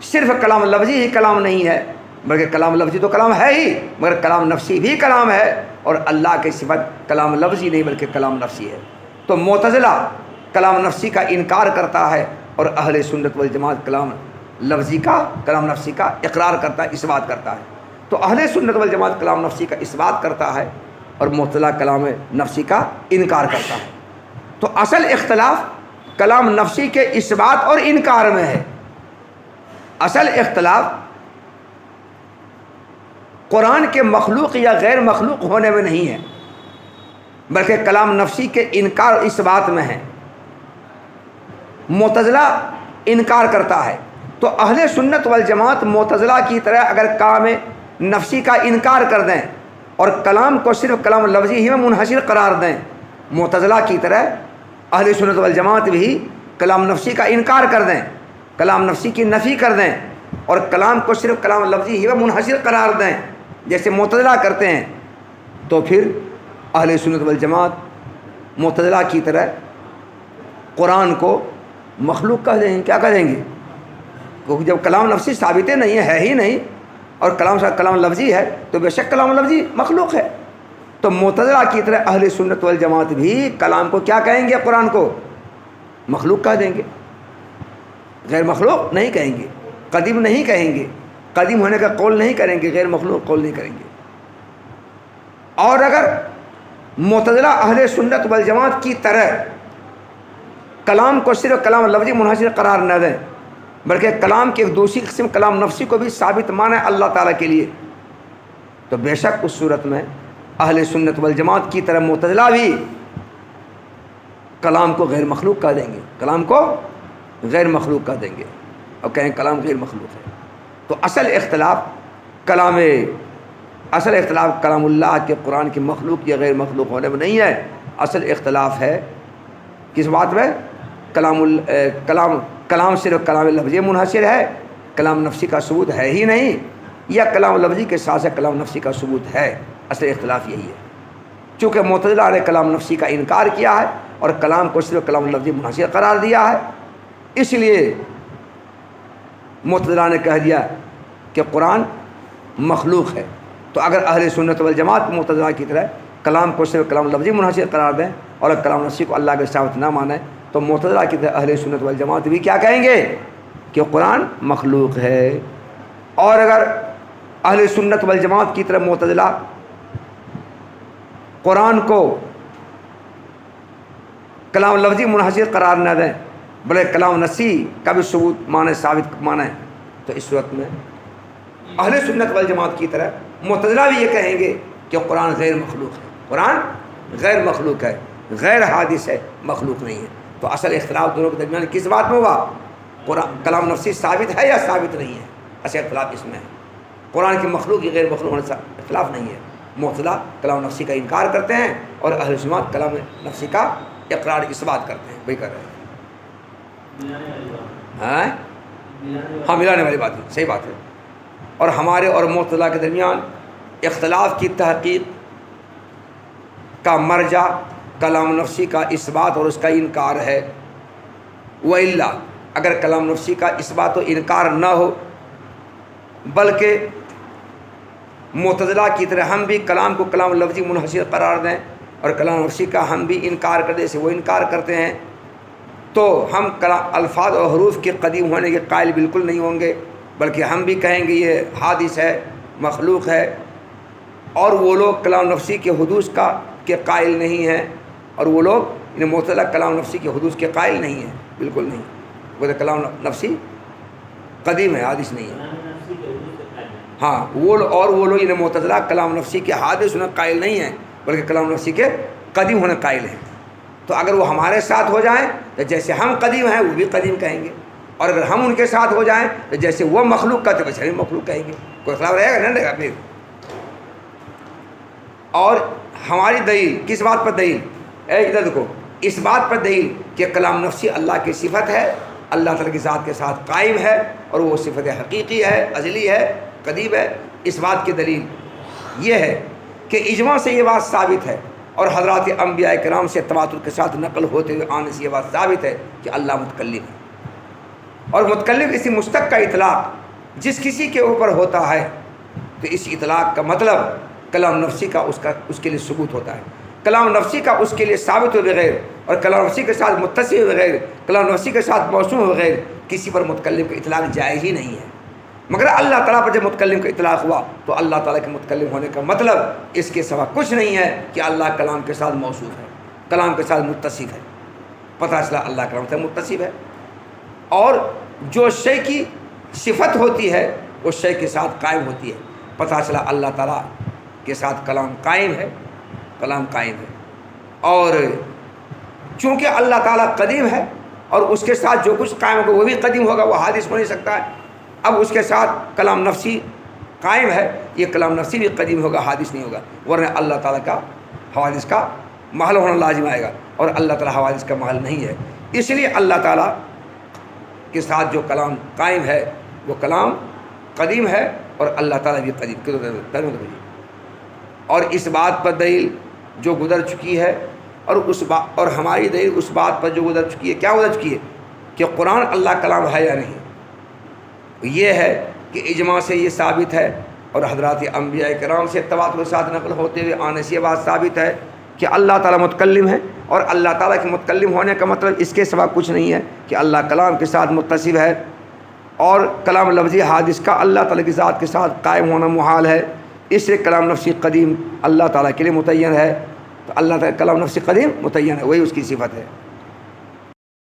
[SPEAKER 1] صرف کلام لفظی ہی کلام نہیں ہے، بلکہ کلام لفظی تو کلام ہے ہی، مگر کلام نفسی بھی کلام ہے، اور اللہ کی صفت کلام لفظی نہیں بلکہ کلام نفسی ہے۔ تو معتزلہ کلام نفسی کا انکار کرتا ہے، اور اہل سنت والجماعت کلام لفظی کا، کلام نفسی کا اقرار کرتا ہے، اس بات کرتا ہے۔ تو اہل سنت والجماعت کلام نفسی کا اس بات کرتا ہے، اور معتزلہ کلام نفسی کا انکار کرتا ہے۔ تو اصل اختلاف کلام نفسی کے اس بات اور انکار میں ہے۔ اصل اختلاف قرآن کے مخلوق یا غیر مخلوق ہونے میں نہیں ہے، بلکہ کلام نفسی کے انکار اس بات میں ہے۔ معتزلہ انکار کرتا ہے، تو اہل سنت والجماعت معتزلہ کی طرح اگر کلام نفسی کا انکار کر دیں اور کلام کو صرف کلام لفظی ہی میں منحصر قرار دیں، معتزلہ کی طرح اہل سنت والجماعت بھی کلام نفسی کا انکار کر دیں، کلام نفسی کی نفی کر دیں، اور کلام کو صرف کلام لفظی ہی میں منحصر قرار دیں جیسے معتزلہ کرتے ہیں، تو پھر اہل سنت والجماعت معتزلہ کی طرح قرآن کو مخلوق کہہ دیں گے۔ کیا کہیں گے؟ کیونکہ جب کلام نفسی ثابت نہیں ہے ہی نہیں، اور کلام لفظی ہے تو بے شک کلام لفظی مخلوق ہے۔ تو معتزلہ کی طرح اہل سنت والجماعت بھی کلام کو کیا کہیں گے؟ قرآن کو مخلوق کہہ دیں گے، غیر مخلوق نہیں کہیں گے، قدیم نہیں کہیں گے، قدیم ہونے کا قول نہیں کریں گے، غیر مخلوق قول نہیں کریں گے۔ اور اگر معتزلہ اہل سنت والجماعت کی طرح کلام کو صرف کلام لفظی منحصر قرار نہ دیں، بلکہ کلام کی ایک دوسری قسم کلام نفسی کو بھی ثابت مانے اللہ تعالیٰ کے لیے، تو بے شک اس صورت میں اہل سنت والجماعت کی طرح معتزلہ بھی کلام کو غیر مخلوق کہہ دیں گے، کلام کو غیر مخلوق کہہ دیں گے، اور کہیں کلام غیر مخلوق ہے۔ تو اصل اختلاف کلام اللہ کے قرآن کے مخلوق یا غیر مخلوق ہونے میں نہیں ہے، اصل اختلاف ہے کس بات میں؟ کلام صرف کلام لفظی منحصر ہے، کلام نفسی کا ثبوت ہے ہی نہیں، یا کلام لفظی کے ساتھ کلام نفسی کا ثبوت ہے۔ اصل اختلاف یہی ہے۔ چونکہ معتزلہ نے کلام نفسی کا انکار کیا ہے اور کلام کو صرف کلام لفظی منحصر قرار دیا ہے، اس لیے معتزلہ نے کہہ دیا کہ قرآن مخلوق ہے۔ تو اگر اہل سنت والجماعت معتزلہ کی طرح کلام کو صرف کلام لفظی منحصر قرار دیں اور کلام نفسی کو اللہ کے ثابت نہ مانیں، تو معتزلہ کی طرح اہل سنت والجماعت بھی کیا کہیں گے؟ کہ قرآن مخلوق ہے۔ اور اگر اہل سنت والجماعت کی طرح معتزلہ قرآن کو کلام لفظی منحصر قرار نہ دیں بلکہ کلام نفسی کا بھی ثبوت مانے، ثابت مانے، تو اس وقت میں اہل سنت والجماعت کی طرح معتزلہ بھی یہ کہیں گے کہ قرآن غیر مخلوق ہے، قرآن غیر مخلوق ہے، غیر حادث ہے، مخلوق نہیں ہے۔ تو اصل اختلاف دونوں کے درمیان کس بات میں ہوا؟ قرآن کلام نفسی ثابت ہے یا ثابت نہیں ہے، اصل اختلاف اس میں ہے۔ قرآن کی مخلوق یا غیر مخلوق ہونے سے اختلاف نہیں ہے۔ معتزلہ کلام نفسی کا انکار کرتے ہیں اور اہل سنت کلام نفسی کا اقرار اس بات کرتے ہیں، وہی کر رہے ہیں۔ ہاں، ملانے والی بات ہے، صحیح بات ہے۔ اور ہمارے اور معتزلہ کے درمیان اختلاف کی تحقیق کا مرجع کلام نفسی کا اس بات اور اس کا انکار ہے۔ وَإِلَّا اگر کلام نفسی کا اس بات و انکار نہ ہو، بلکہ معتزلہ کی طرح ہم بھی کلام کو کلام لفظی منحصر قرار دیں اور کلام نفسی کا ہم بھی انکار کر دیں، جیسے وہ انکار کرتے ہیں، تو ہم الفاظ اور حروف کے قدیم ہونے کے قائل بالکل نہیں ہوں گے، بلکہ ہم بھی کہیں گے یہ حادث ہے، مخلوق ہے۔ اور وہ لوگ کلام نفسی کے حدوث کے قائل نہیں ہیں، اور وہ لوگ معتزلہ کلام نفسی کے حدوث کے قائل نہیں ہیں، بالکل نہیں۔ وہ تو کلام نفسی قدیم ہے، حادث نہیں ہے۔ ہاں، وہ لوگ معتزلہ کلام نفسی کے حادث ہونے قائل نہیں ہیں، بلکہ کلام نفسی کے قدیم ہونے قائل ہیں۔ تو اگر وہ ہمارے ساتھ ہو جائیں تو جیسے ہم قدیم ہیں وہ بھی قدیم کہیں گے، اور اگر ہم ان کے ساتھ ہو جائیں تو جیسے وہ مخلوق کہتے ویسے ہم مخلوق کہیں گے۔ کوئی خلاف رہے گا؟ نہیں رہے گا پھر۔ اور ہماری دلیل کس بات پر دلیل؟ ادھر دیکھو، اس بات پر دلیل کہ کلام نفسی اللہ کی صفت ہے، اللہ تعالیٰ کی ذات کے ساتھ قائم ہے، اور وہ صفت حقیقی ہے، ازلی ہے، قدیم ہے۔ اس بات کی دلیل یہ ہے کہ اجماع سے یہ بات ثابت ہے، اور حضرات انبیاء کرام سے تواتر کے ساتھ نقل ہوتے ہوئے آنے سے یہ بات ثابت ہے کہ اللہ متکلم ہے۔ اور متکلم اسی مشتق کا اطلاق جس کسی کے اوپر ہوتا ہے تو اس اطلاق کا مطلب کلام نفسی کا اس کے لیے ثبوت ہوتا ہے، کلام نفسی کا اس کے لیے ثابت ہو بغیر اور کلام نفسی کے ساتھ متصل ہو بغیر، کلام نفسی کے ساتھ موصول ہو بغیر کسی پر متکلم کا اطلاق جائز ہی نہیں ہے۔ مگر اللہ تعالیٰ پر جب متکلم کا اطلاق ہوا تو اللہ تعالیٰ کے متکلم ہونے کا مطلب اس کے سوا کچھ نہیں ہے کہ اللہ کلام کے ساتھ موصوف ہے، کلام کے ساتھ متصف ہے۔ پتہ چلا اللہ کلام سے متصف ہے، اور جو شے کی صفت ہوتی ہے اس شے کے ساتھ قائم ہوتی ہے۔ پتہ چلا اللہ تعالیٰ کے ساتھ کلام قائم ہے، کلام قائم ہے، اور چونکہ اللہ تعالیٰ قدیم ہے اور اس کے ساتھ جو کچھ قائم ہوگا وہ بھی قدیم ہوگا، وہ حادث ہو نہیں سکتا ہے۔ اب اس کے ساتھ کلام نفسی قائم ہے، یہ کلام نفسی بھی قدیم ہوگا، حادث نہیں ہوگا، ورنہ اللہ تعالیٰ کا حوادث کا محل ہونا لازم آئے گا، اور اللہ تعالیٰ حوادث کا محل نہیں ہے۔ اس لیے اللہ تعالیٰ کے ساتھ جو کلام قائم ہے وہ کلام قدیم ہے، اور اللہ تعالیٰ بھی قدیم۔ اور اس بات پر دلیل جو گزر چکی ہے، اور ہماری دلیل اس بات پر جو گزر چکی ہے، کیا گزر چکی ہے کہ قرآن اللہ کلام ہے یا نہیں، یہ ہے کہ اجماع سے یہ ثابت ہے، اور حضرات انبیاء کرام سے تواتر کے ساتھ نقل ہوتے ہوئے آنے سے یہ بات ثابت ہے کہ اللہ تعالیٰ متکلم ہے، اور اللہ تعالیٰ کے متکلم ہونے کا مطلب اس کے سوا کچھ نہیں ہے کہ اللہ کلام کے ساتھ متصف ہے، اور کلام لفظی حادث کا اللہ تعالیٰ کی ذات کے ساتھ قائم ہونا محال ہے۔ اس سے کلام نفسی قدیم اللہ تعالیٰ کے لیے متعین ہے، تو اللہ تعالیٰ کلام نفسی قدیم متعین ہے، وہی اس کی صفت ہے۔